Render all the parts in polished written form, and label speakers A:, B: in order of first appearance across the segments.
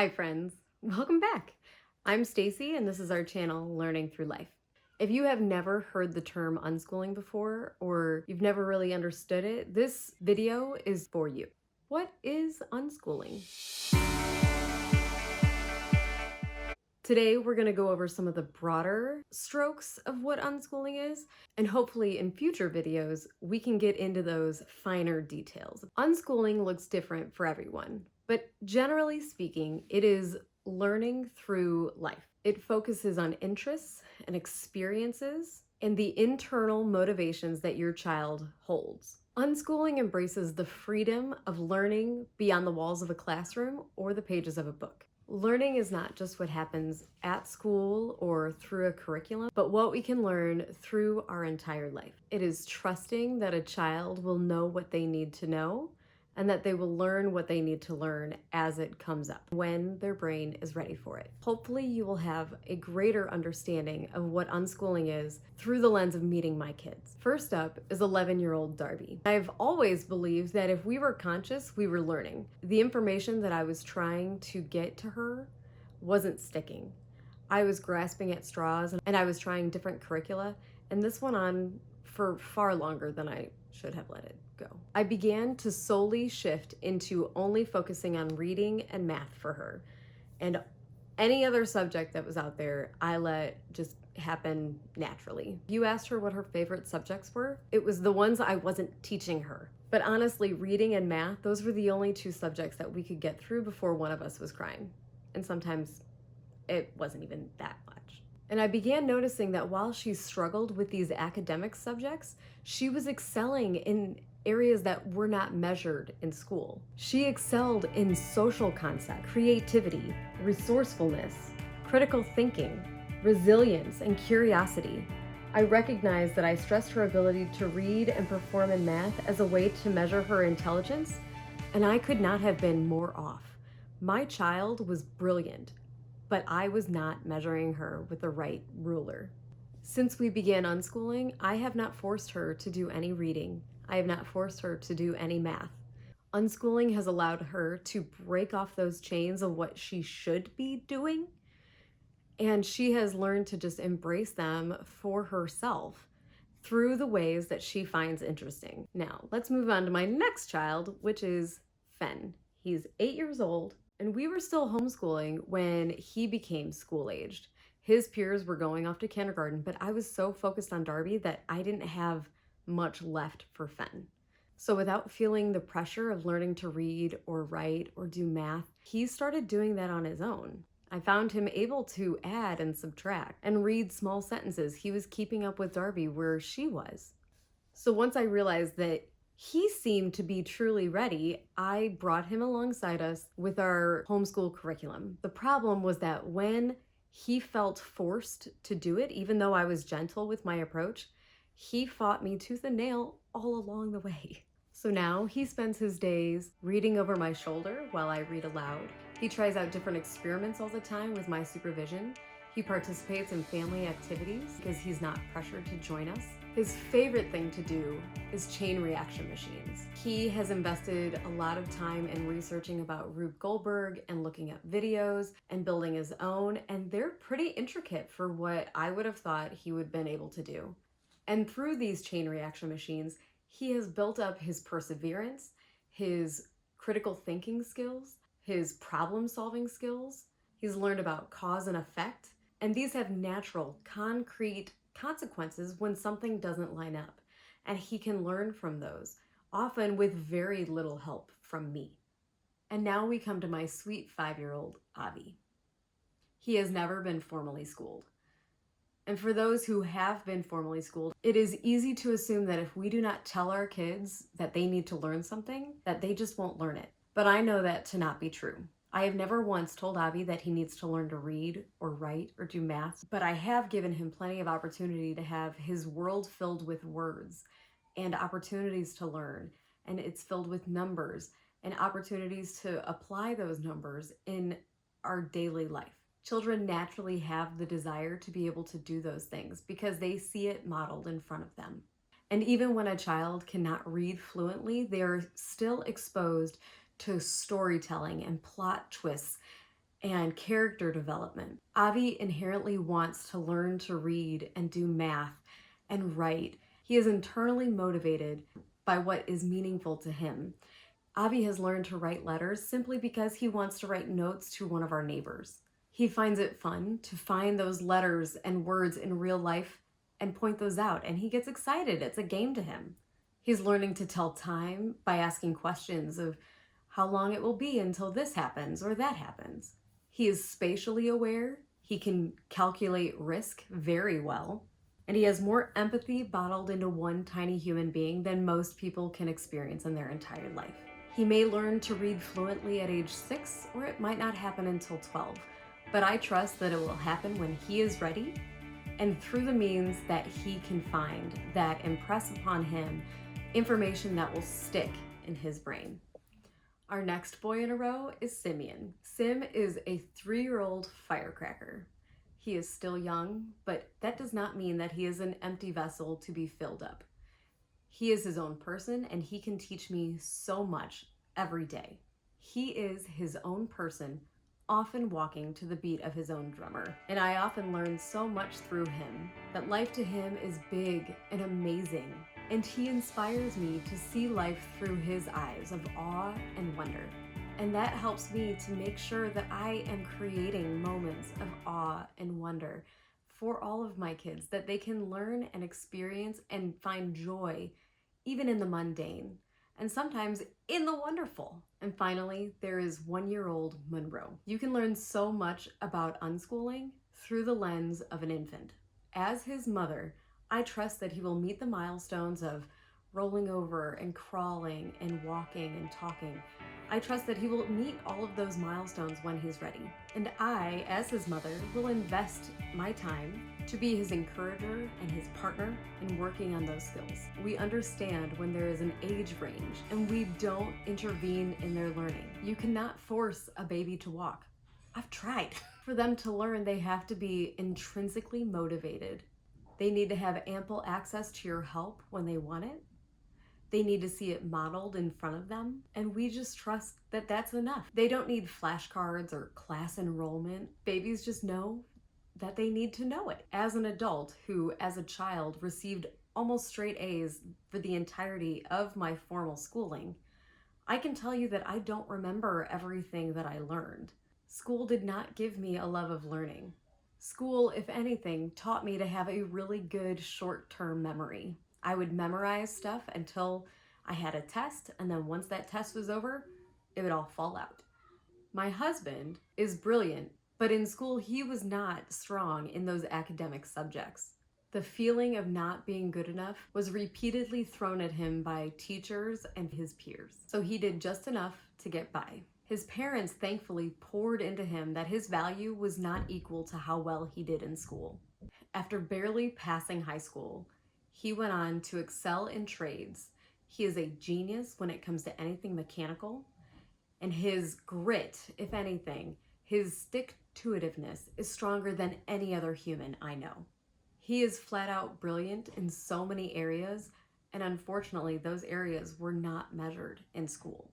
A: Hi friends, welcome back. I'm Stacy and this is our channel, Learning Through Life. If you have never heard the term unschooling before or you've never really understood it, this video is for you. What is unschooling? Today we're going to go over some of the broader strokes of what unschooling is, and hopefully in future videos we can get into those finer details. Unschooling looks different for everyone, but generally speaking, it is learning through life. It focuses on interests and experiences and the internal motivations that your child holds. Unschooling embraces the freedom of learning beyond the walls of a classroom or the pages of a book. Learning is not just what happens at school or through a curriculum, but what we can learn through our entire life. It is trusting that a child will know what they need to know and that they will learn what they need to learn as it comes up, when their brain is ready for it. Hopefully you will have a greater understanding of what unschooling is through the lens of meeting my kids. First up is 11-year-old Darby. I've always believed that if we were conscious, we were learning. The information that I was trying to get to her wasn't sticking. I was grasping at straws and I was trying different curricula, and this went on for far longer than I should have let it go. I began to solely shift into only focusing on reading and math for her, and any other subject that was out there I let just happen naturally. You asked her what her favorite subjects were. It was the ones I wasn't teaching her. But honestly, reading and math, those were the only two subjects that we could get through before one of us was crying. And sometimes it wasn't even that much. And I began noticing that while she struggled with these academic subjects, she was excelling in areas that were not measured in school. She excelled in social concept, creativity, resourcefulness, critical thinking, resilience, and curiosity. I recognized that I stressed her ability to read and perform in math as a way to measure her intelligence, and I could not have been more off. My child was brilliant, but I was not measuring her with the right ruler. Since we began unschooling, I have not forced her to do any reading. I have not forced her to do any math. Unschooling has allowed her to break off those chains of what she should be doing, and she has learned to just embrace them for herself through the ways that she finds interesting. Now, let's move on to my next child, which is Fen. He's 8 years old, and we were still homeschooling when he became school-aged. His peers were going off to kindergarten, but I was so focused on Darby that I didn't have much left for Fen. So without feeling the pressure of learning to read or write or do math, he started doing that on his own. I found him able to add and subtract and read small sentences. He was keeping up with Darby where she was. So once I realized that he seemed to be truly ready, I brought him alongside us with our homeschool curriculum. The problem was that when he felt forced to do it, even though I was gentle with my approach, he fought me tooth and nail all along the way. So now he spends his days reading over my shoulder while I read aloud. He tries out different experiments all the time with my supervision. He participates in family activities because he's not pressured to join us. His favorite thing to do is chain reaction machines. He has invested a lot of time in researching about Rube Goldberg and looking up videos and building his own, and they're pretty intricate for what I would have thought he would have been able to do. And through these chain reaction machines, he has built up his perseverance, his critical thinking skills, his problem-solving skills. He's learned about cause and effect, and these have natural, concrete consequences when something doesn't line up, and he can learn from those, often with very little help from me. And now we come to my sweet 5-year-old Avi. He has never been formally schooled. And for those who have been formally schooled, it is easy to assume that if we do not tell our kids that they need to learn something, that they just won't learn it. But I know that to not be true. I have never once told Avi that he needs to learn to read or write or do math, but I have given him plenty of opportunity to have his world filled with words and opportunities to learn. And it's filled with numbers and opportunities to apply those numbers in our daily life. Children naturally have the desire to be able to do those things because they see it modeled in front of them. And even when a child cannot read fluently, they are still exposed to storytelling and plot twists and character development. Avi inherently wants to learn to read and do math and write. He is internally motivated by what is meaningful to him. Avi has learned to write letters simply because he wants to write notes to one of our neighbors. He finds it fun to find those letters and words in real life and point those out, and he gets excited. It's a game to him. He's learning to tell time by asking questions of how long it will be until this happens or that happens. He is spatially aware. He can calculate risk very well. And he has more empathy bottled into one tiny human being than most people can experience in their entire life. He may learn to read fluently at age 6, or it might not happen until 12. But I trust that it will happen when he is ready and through the means that he can find that impress upon him information that will stick in his brain. Our next boy in a row is Simeon. Sim is a 3-year-old firecracker. He is still young, but that does not mean that he is an empty vessel to be filled up. He is his own person, and he can teach me so much every day. He is his own person, often walking to the beat of his own drummer. And I often learn so much through him, that life to him is big and amazing. And he inspires me to see life through his eyes of awe and wonder. And that helps me to make sure that I am creating moments of awe and wonder for all of my kids, that they can learn and experience and find joy even in the mundane, and sometimes in the wonderful. And finally, there is 1-year-old Monroe. You can learn so much about unschooling through the lens of an infant. As his mother, I trust that he will meet the milestones of rolling over and crawling and walking and talking. I trust that he will meet all of those milestones when he's ready. And I, as his mother, will invest my time to be his encourager and his partner in working on those skills. We understand when there is an age range and we don't intervene in their learning. You cannot force a baby to walk. I've tried. For them to learn, they have to be intrinsically motivated. They need to have ample access to your help when they want it. They need to see it modeled in front of them, and we just trust that that's enough. They don't need flashcards or class enrollment. Babies just know that they need to know it. As an adult who, as a child, received almost straight A's for the entirety of my formal schooling, I can tell you that I don't remember everything that I learned. School did not give me a love of learning. School, if anything, taught me to have a really good short-term memory. I would memorize stuff until I had a test, and then once that test was over, it would all fall out. My husband is brilliant, but in school he was not strong in those academic subjects. The feeling of not being good enough was repeatedly thrown at him by teachers and his peers, so he did just enough to get by. His parents thankfully poured into him that his value was not equal to how well he did in school. After barely passing high school, he went on to excel in trades. He is a genius when it comes to anything mechanical, and his grit, if anything, his stick-to-itiveness is stronger than any other human I know. He is flat out brilliant in so many areas, and unfortunately those areas were not measured in school.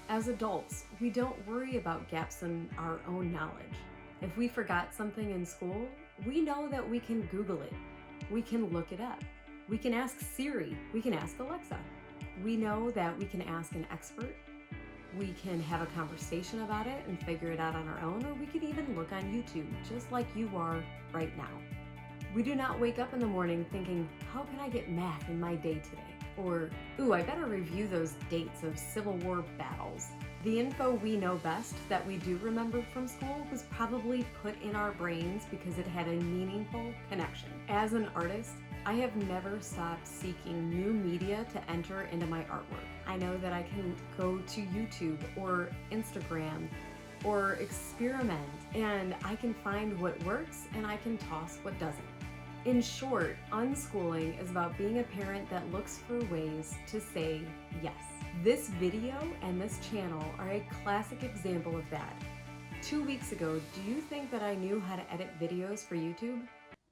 A: As adults, we don't worry about gaps in our own knowledge. If we forgot something in school, we know that we can Google it. We can look it up. We can ask Siri, we can ask Alexa. We know that we can ask an expert. We can have a conversation about it and figure it out on our own, or we could even look on YouTube, just like you are right now. We do not wake up in the morning thinking, how can I get math in my day today? Or, ooh, I better review those dates of Civil War battles. The info we know best that we do remember from school was probably put in our brains because it had a meaningful connection. As an artist, I have never stopped seeking new media to enter into my artwork. I know that I can go to YouTube or Instagram or experiment, and I can find what works and I can toss what doesn't. In short, unschooling is about being a parent that looks for ways to say yes. This video and this channel are a classic example of that. 2 weeks ago, do you think that I knew how to edit videos for YouTube?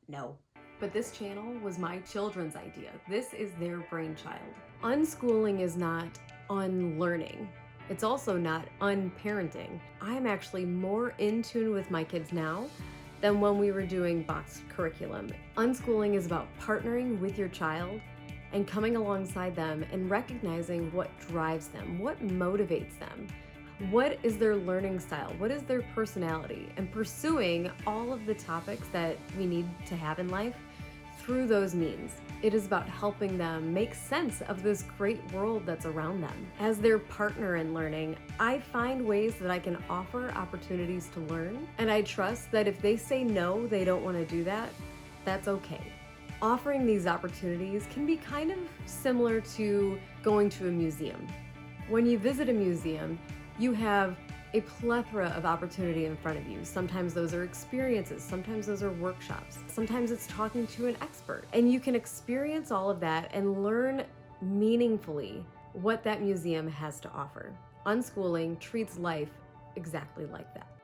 A: No. But this channel was my children's idea. This is their brainchild. Unschooling is not unlearning. It's also not unparenting. I'm actually more in tune with my kids now than when we were doing box curriculum. Unschooling is about partnering with your child and coming alongside them and recognizing what drives them, what motivates them, what is their learning style, what is their personality, and pursuing all of the topics that we need to have in life through those means. It is about helping them make sense of this great world that's around them. As their partner in learning, I find ways that I can offer opportunities to learn, and I trust that if they say no, they don't want to do that, that's okay. Offering these opportunities can be kind of similar to going to a museum. When you visit a museum, you have a plethora of opportunity in front of you. Sometimes those are experiences, sometimes those are workshops, sometimes it's talking to an expert. And you can experience all of that and learn meaningfully what that museum has to offer. Unschooling treats life exactly like that.